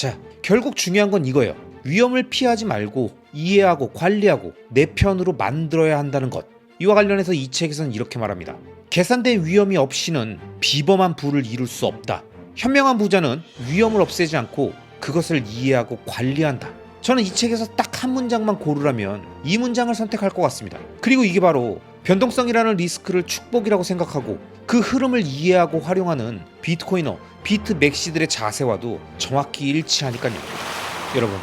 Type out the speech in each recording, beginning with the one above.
자, 결국 중요한 건 이거예요. 위험을 피하지 말고 이해하고 관리하고 내 편으로 만들어야 한다는 것. 이와 관련해서 이 책에서는 이렇게 말합니다. 계산된 위험이 없이는 비범한 부를 이룰 수 없다. 현명한 부자는 위험을 없애지 않고 그것을 이해하고 관리한다. 저는 이 책에서 딱 한 문장만 고르라면 이 문장을 선택할 것 같습니다. 그리고 이게 바로 변동성이라는 리스크를 축복이라고 생각하고 그 흐름을 이해하고 활용하는 비트코이너, 비트맥시들의 자세와도 정확히 일치하니까요. 여러분,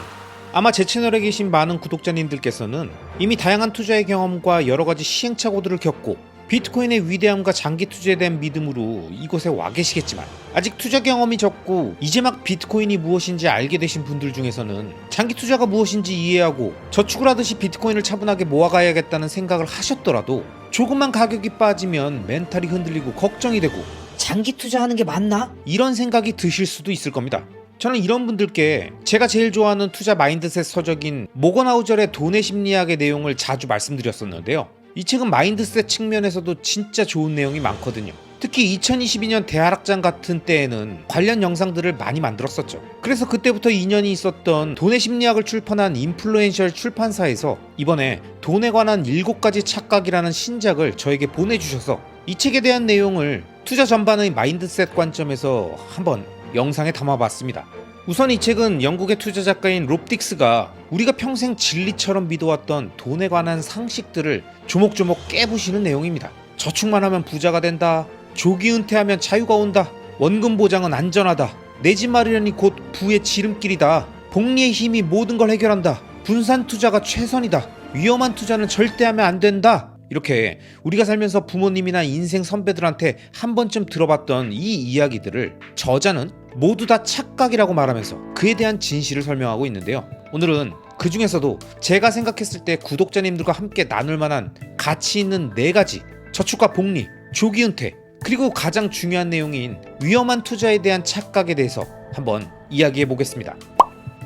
아마 제 채널에 계신 많은 구독자님들께서는 이미 다양한 투자의 경험과 여러가지 시행착오들을 겪고 비트코인의 위대함과 장기 투자에 대한 믿음으로 이곳에 와 계시겠지만, 아직 투자 경험이 적고 이제 막 비트코인이 무엇인지 알게 되신 분들 중에서는 장기 투자가 무엇인지 이해하고 저축을 하듯이 비트코인을 차분하게 모아가야겠다는 생각을 하셨더라도 조금만 가격이 빠지면 멘탈이 흔들리고 걱정이 되고 장기 투자하는 게 맞나? 이런 생각이 드실 수도 있을 겁니다. 저는 이런 분들께 제가 제일 좋아하는 투자 마인드셋 서적인 모건하우절의 돈의 심리학의 내용을 자주 말씀드렸었는데요. 이 책은 마인드셋 측면에서도 진짜 좋은 내용이 많거든요. 특히 2022년 대하락장 같은 때에는 관련 영상들을 많이 만들었었죠. 그래서 그때부터 인연이 있었던 돈의 심리학을 출판한 인플루엔셜 출판사에서 이번에 돈에 관한 7가지 착각이라는 신작을 저에게 보내주셔서 이 책에 대한 내용을 투자 전반의 마인드셋 관점에서 한번 영상에 담아봤습니다. 우선 이 책은 영국의 투자 작가인 롭 딕스가 우리가 평생 진리처럼 믿어왔던 돈에 관한 상식들을 조목조목 깨부시는 내용입니다. 저축만 하면 부자가 된다, 조기 은퇴하면 자유가 온다, 원금 보장은 안전하다, 내 집 마련이 곧 부의 지름길이다, 복리의 힘이 모든 걸 해결한다, 분산 투자가 최선이다, 위험한 투자는 절대 하면 안 된다. 이렇게 우리가 살면서 부모님이나 인생 선배들한테 한 번쯤 들어봤던 이 이야기들을 저자는 모두 다 착각이라고 말하면서 그에 대한 진실을 설명하고 있는데요. 오늘은 그 중에서도 제가 생각했을 때 구독자님들과 함께 나눌 만한 가치 있는 4가지 저축과 복리, 조기 은퇴, 그리고 가장 중요한 내용인 위험한 투자에 대한 착각에 대해서 한번 이야기해 보겠습니다.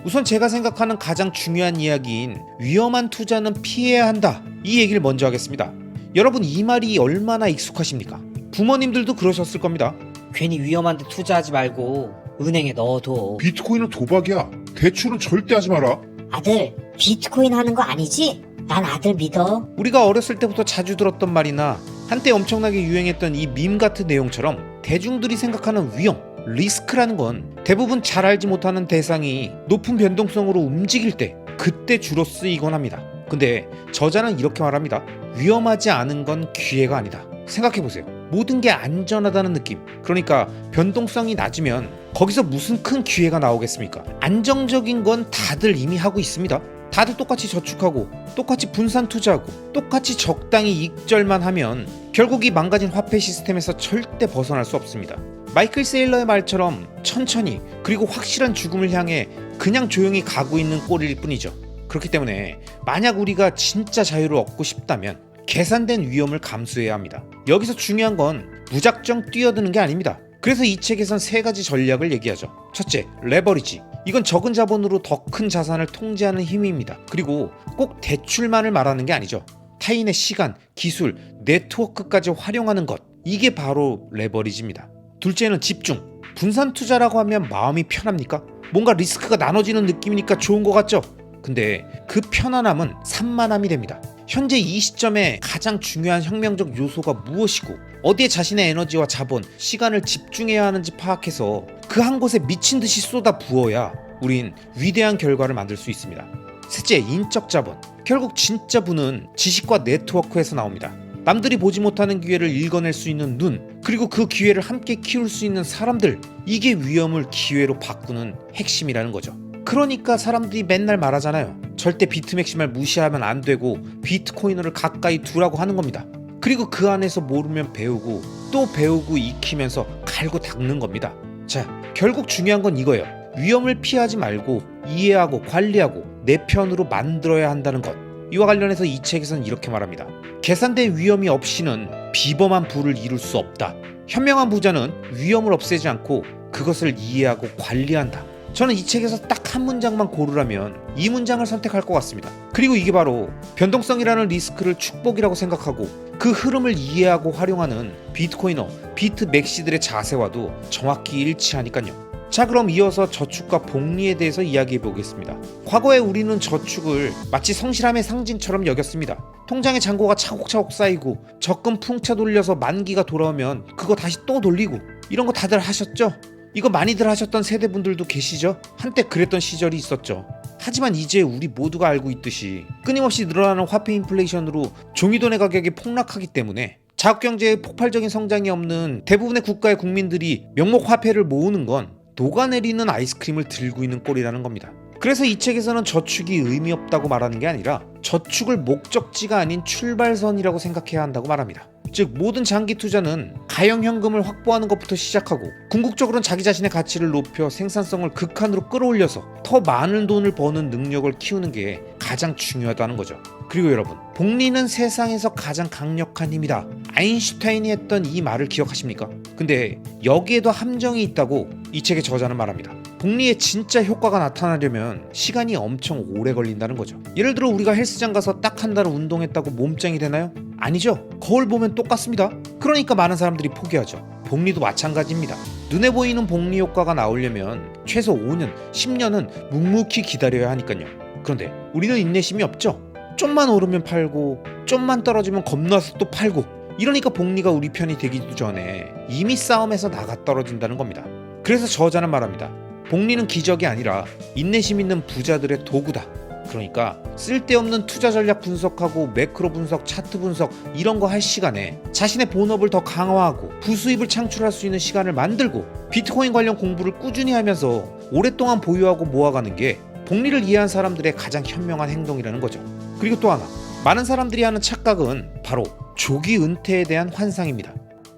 우선 제가 생각하는 가장 중요한 이야기인 위험한 투자는 피해야 한다, 이 얘기를 먼저 하겠습니다. 여러분, 이 말이 얼마나 익숙하십니까? 부모님들도 그러셨을 겁니다. 괜히 위험한데 투자하지 말고 은행에 넣어둬. 비트코인은 도박이야. 대출은 절대 하지 마라. 아들, 비트코인 하는 거 아니지? 난 아들 믿어. 우리가 어렸을 때부터 자주 들었던 말이나 한때 엄청나게 유행했던 이 밈 같은 내용처럼 대중들이 생각하는 위험, 리스크라는 건 대부분 잘 알지 못하는 대상이 높은 변동성으로 움직일 때 그때 주로 쓰이곤 합니다. 근데 저자는 이렇게 말합니다. 위험하지 않은 건 기회가 아니다. 생각해보세요. 모든 게 안전하다는 느낌, 그러니까 변동성이 낮으면 거기서 무슨 큰 기회가 나오겠습니까? 안정적인 건 다들 이미 하고 있습니다. 다들 똑같이 저축하고 똑같이 분산 투자하고 똑같이 적당히 익절만 하면 결국 이 망가진 화폐 시스템에서 절대 벗어날 수 없습니다. 마이클 세일러의 말처럼 천천히 그리고 확실한 죽음을 향해 그냥 조용히 가고 있는 꼴일 뿐이죠. 그렇기 때문에 만약 우리가 진짜 자유를 얻고 싶다면 계산된 위험을 감수해야 합니다. 여기서 중요한 건 무작정 뛰어드는 게 아닙니다. 그래서 이 책에선 3가지 전략을 얘기하죠. 첫째, 레버리지. 이건 적은 자본으로 더 큰 자산을 통제하는 힘입니다. 그리고 꼭 대출만을 말하는 게 아니죠. 타인의 시간, 기술, 네트워크까지 활용하는 것, 이게 바로 레버리지입니다. 둘째는 집중. 분산 투자라고 하면 마음이 편합니까? 뭔가 리스크가 나눠지는 느낌이니까 좋은 것 같죠? 근데 그 편안함은 산만함이 됩니다. 현재 이 시점에 가장 중요한 혁명적 요소가 무엇이고 어디에 자신의 에너지와 자본, 시간을 집중해야 하는지 파악해서 그 한 곳에 미친 듯이 쏟아 부어야 우린 위대한 결과를 만들 수 있습니다. 셋째, 인적 자본. 결국 진짜 부는 지식과 네트워크에서 나옵니다. 남들이 보지 못하는 기회를 읽어낼 수 있는 눈, 그리고 그 기회를 함께 키울 수 있는 사람들, 이게 위험을 기회로 바꾸는 핵심이라는 거죠. 그러니까 사람들이 맨날 말하잖아요. 절대 비트맥심을 무시하면 안 되고 비트코이너를 가까이 두라고 하는 겁니다. 그리고 그 안에서 모르면 배우고 또 배우고 익히면서 갈고 닦는 겁니다. 자, 결국 중요한 건 이거예요. 위험을 피하지 말고 이해하고 관리하고 내 편으로 만들어야 한다는 것. 이와 관련해서 이 책에서는 이렇게 말합니다. 계산된 위험이 없이는 비범한 부를 이룰 수 없다. 현명한 부자는 위험을 없애지 않고 그것을 이해하고 관리한다. 저는 이 책에서 딱 한 문장만 고르라면 이 문장을 선택할 것 같습니다. 그리고 이게 바로 변동성이라는 리스크를 축복이라고 생각하고 그 흐름을 이해하고 활용하는 비트코이너, 비트맥시들의 자세와도 정확히 일치하니까요. 자, 그럼 이어서 저축과 복리에 대해서 이야기해 보겠습니다. 과거에 우리는 저축을 마치 성실함의 상징처럼 여겼습니다. 통장에 잔고가 차곡차곡 쌓이고 적금 풍차 돌려서 만기가 돌아오면 그거 다시 또 돌리고, 이런 거 다들 하셨죠? 이거 많이들 하셨던 세대분들도 계시죠? 한때 그랬던 시절이 있었죠. 하지만 이제 우리 모두가 알고 있듯이 끊임없이 늘어나는 화폐 인플레이션으로 종이돈의 가격이 폭락하기 때문에 자국경제의 폭발적인 성장이 없는 대부분의 국가의 국민들이 명목 화폐를 모으는 건 녹아내리는 아이스크림을 들고 있는 꼴이라는 겁니다. 그래서 이 책에서는 저축이 의미 없다고 말하는 게 아니라 저축을 목적지가 아닌 출발선이라고 생각해야 한다고 말합니다. 즉, 모든 장기 투자는 가용 현금을 확보하는 것부터 시작하고 궁극적으로는 자기 자신의 가치를 높여 생산성을 극한으로 끌어올려서 더 많은 돈을 버는 능력을 키우는 게 가장 중요하다는 거죠. 그리고 여러분, 복리는 세상에서 가장 강력한 힘이다. 아인슈타인이 했던 이 말을 기억하십니까? 근데 여기에도 함정이 있다고 이 책의 저자는 말합니다. 복리의 진짜 효과가 나타나려면 시간이 엄청 오래 걸린다는 거죠. 예를 들어 우리가 헬스장 가서 딱 한 달 운동했다고 몸짱이 되나요? 아니죠. 거울 보면 똑같습니다. 그러니까 많은 사람들이 포기하죠. 복리도 마찬가지입니다. 눈에 보이는 복리 효과가 나오려면 최소 5년, 10년은 묵묵히 기다려야 하니까요. 그런데 우리는 인내심이 없죠. 좀만 오르면 팔고 좀만 떨어지면 겁나서 또 팔고, 이러니까 복리가 우리 편이 되기도 전에 이미 싸움에서 나가 떨어진다는 겁니다. 그래서 저자는 말합니다. 복리는 기적이 아니라 인내심 있는 부자들의 도구다. 그러니까 쓸데없는 투자 전략 분석하고 매크로 분석, 차트 분석 이런 거 할 시간에 자신의 본업을 더 강화하고 부수입을 창출할 수 있는 시간을 만들고 비트코인 관련 공부를 꾸준히 하면서 오랫동안 보유하고 모아가는 게 복리를 이해한 사람들의 가장 현명한 행동이라는 거죠. 그리고 또 하나, 많은 사람들이 하는 착각은 바로 조기 은퇴에 대한 환상입니다.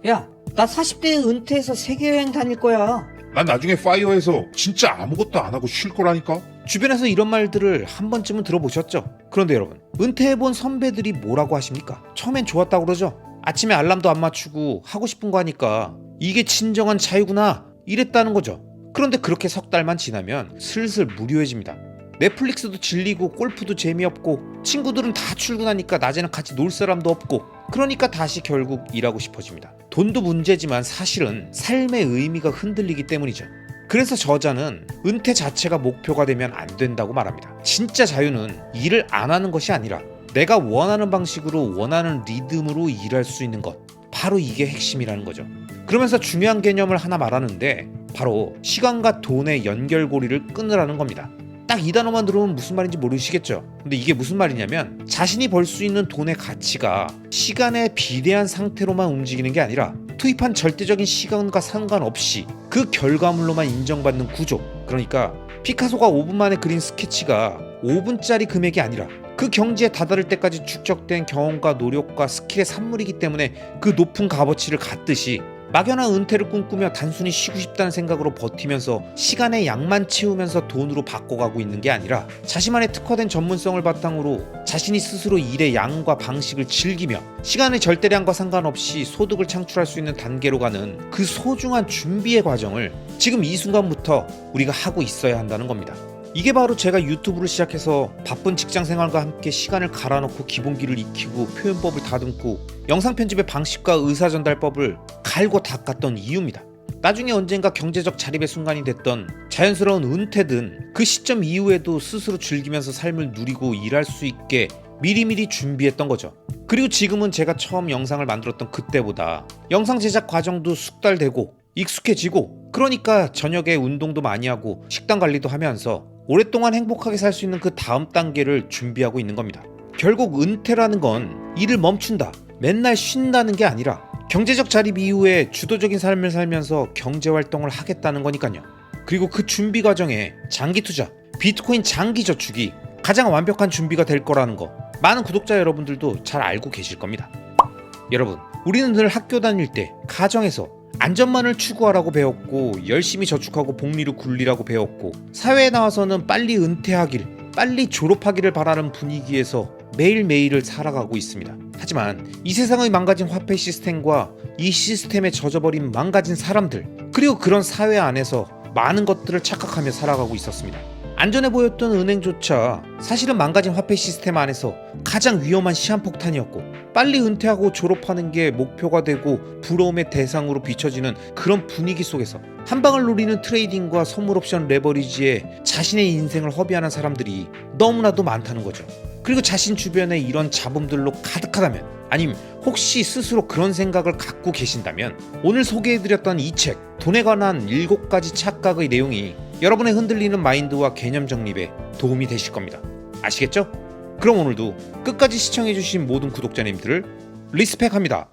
야, 나 40대에 은퇴해서 세계여행 다닐 거야. 난 나중에 파이어에서 진짜 아무것도 안 하고 쉴 거라니까. 주변에서 이런 말들을 한 번쯤은 들어보셨죠? 그런데 여러분, 은퇴해본 선배들이 뭐라고 하십니까? 처음엔 좋았다고 그러죠? 아침에 알람도 안 맞추고 하고 싶은 거 하니까 이게 진정한 자유구나 이랬다는 거죠. 그런데 그렇게 석 달만 지나면 슬슬 무료해집니다. 넷플릭스도 질리고 골프도 재미없고 친구들은 다 출근하니까 낮에는 같이 놀 사람도 없고, 그러니까 다시 결국 일하고 싶어집니다. 돈도 문제지만 사실은 삶의 의미가 흔들리기 때문이죠. 그래서 저자는 은퇴 자체가 목표가 되면 안 된다고 말합니다. 진짜 자유는 일을 안 하는 것이 아니라 내가 원하는 방식으로 원하는 리듬으로 일할 수 있는 것, 바로 이게 핵심이라는 거죠. 그러면서 중요한 개념을 하나 말하는데 바로 시간과 돈의 연결고리를 끊으라는 겁니다. 딱 이 단어만 들으면 무슨 말인지 모르시겠죠? 근데 이게 무슨 말이냐면 자신이 벌 수 있는 돈의 가치가 시간에 비례한 상태로만 움직이는 게 아니라 투입한 절대적인 시간과 상관없이 그 결과물로만 인정받는 구조. 그러니까 피카소가 5분 만에 그린 스케치가 5분짜리 금액이 아니라 그 경지에 다다를 때까지 축적된 경험과 노력과 스킬의 산물이기 때문에 그 높은 값어치를 갖듯이 막연한 은퇴를 꿈꾸며 단순히 쉬고 싶다는 생각으로 버티면서 시간의 양만 채우면서 돈으로 바꿔가고 있는 게 아니라 자신만의 특화된 전문성을 바탕으로 자신이 스스로 일의 양과 방식을 즐기며 시간의 절대량과 상관없이 소득을 창출할 수 있는 단계로 가는 그 소중한 준비의 과정을 지금 이 순간부터 우리가 하고 있어야 한다는 겁니다. 이게 바로 제가 유튜브를 시작해서 바쁜 직장생활과 함께 시간을 갈아넣고 기본기를 익히고 표현법을 다듬고 영상 편집의 방식과 의사전달법을 갈고 닦았던 이유입니다. 나중에 언젠가 경제적 자립의 순간이 됐던 자연스러운 은퇴든 그 시점 이후에도 스스로 즐기면서 삶을 누리고 일할 수 있게 미리미리 준비했던 거죠. 그리고 지금은 제가 처음 영상을 만들었던 그때보다 영상 제작 과정도 숙달되고 익숙해지고, 그러니까 저녁에 운동도 많이 하고 식단 관리도 하면서 오랫동안 행복하게 살 수 있는 그 다음 단계를 준비하고 있는 겁니다. 결국 은퇴라는 건 일을 멈춘다, 맨날 쉰다는 게 아니라 경제적 자립 이후에 주도적인 삶을 살면서 경제활동을 하겠다는 거니까요. 그리고 그 준비 과정에 장기 투자, 비트코인 장기 저축이 가장 완벽한 준비가 될 거라는 거 많은 구독자 여러분들도 잘 알고 계실 겁니다. 여러분, 우리는 늘 학교 다닐 때 가정에서 안전만을 추구하라고 배웠고 열심히 저축하고 복리로 굴리라고 배웠고 사회에 나와서는 빨리 은퇴하길, 빨리 졸업하기를 바라는 분위기에서 매일매일을 살아가고 있습니다. 하지만 이 세상의 망가진 화폐 시스템과 이 시스템에 젖어버린 망가진 사람들, 그리고 그런 사회 안에서 많은 것들을 착각하며 살아가고 있었습니다. 안전해 보였던 은행조차 사실은 망가진 화폐 시스템 안에서 가장 위험한 시한폭탄이었고, 빨리 은퇴하고 졸업하는 게 목표가 되고 부러움의 대상으로 비춰지는 그런 분위기 속에서 한 방을 노리는 트레이딩과 선물 옵션 레버리지에 자신의 인생을 허비하는 사람들이 너무나도 많다는 거죠. 그리고 자신 주변에 이런 잡음들로 가득하다면, 아님 혹시 스스로 그런 생각을 갖고 계신다면, 오늘 소개해드렸던 이 책 돈에 관한 7가지 착각의 내용이 여러분의 흔들리는 마인드와 개념 정립에 도움이 되실 겁니다. 아시겠죠? 그럼 오늘도 끝까지 시청해주신 모든 구독자님들을 리스펙합니다.